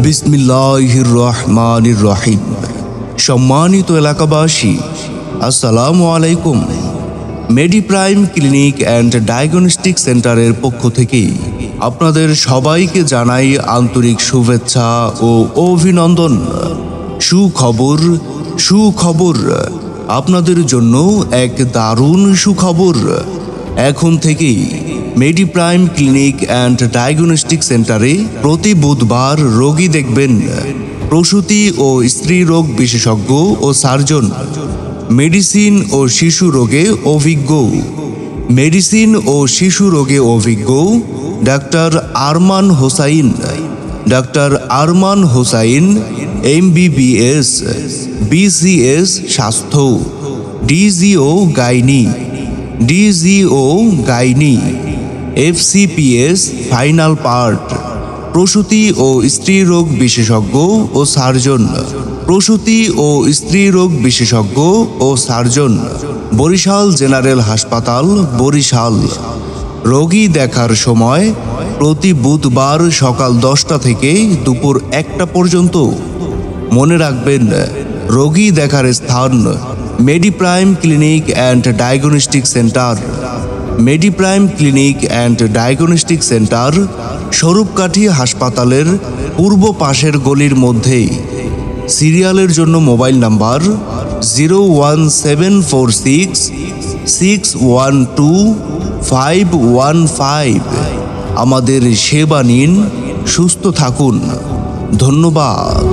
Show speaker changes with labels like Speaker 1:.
Speaker 1: বিসমিল্লাহির রহমানির রহিম। সম্মানিত এলাকাবাসী, আসসালামু আলাইকুম। মেডিপ্রাইম ক্লিনিক অ্যান্ড ডায়াগনস্টিক সেন্টারের পক্ষ থেকে আপনাদের সবাইকে জানাই আন্তরিক শুভেচ্ছা ও অভিনন্দন। সুখবর আপনাদের জন্য এক দারুণ সুখবর। এখন থেকেই মেডিপ্রাইম ক্লিনিক অ্যান্ড ডায়াগনস্টিক সেন্টারে প্রতি বুধবার রোগী দেখবেন প্রসূতি ও স্ত্রী রোগ বিশেষজ্ঞ ও সার্জন, মেডিসিন ও শিশু রোগে অভিজ্ঞ doctor Arman Hossain MBBS, BCS স্বাস্থ্য, DGO gynae, FCPS final part, প্রসূতি ও স্ত্রী রোগ বিশেষজ্ঞ ও সার্জন, বরিশাল জেনারেল হাসপাতাল, বরিশাল। রোগী দেখার সময় প্রতি বুধবার সকাল 10টা থেকে দুপুর 1টা পর্যন্ত। মনে রাখবেন, রোগী দেখার স্থান Mediprime clinic and diagnostic centre. Mediprime clinic and diagnostic centre Swarupkathi হাসপাতালের পূর্ব পাশের গলির মধ্যে। সিরিয়ালের জন্য মোবাইল নাম্বার 01746122515। আমাদের সেবা নিন, সুস্থ থাকুন। ধন্যবাদ।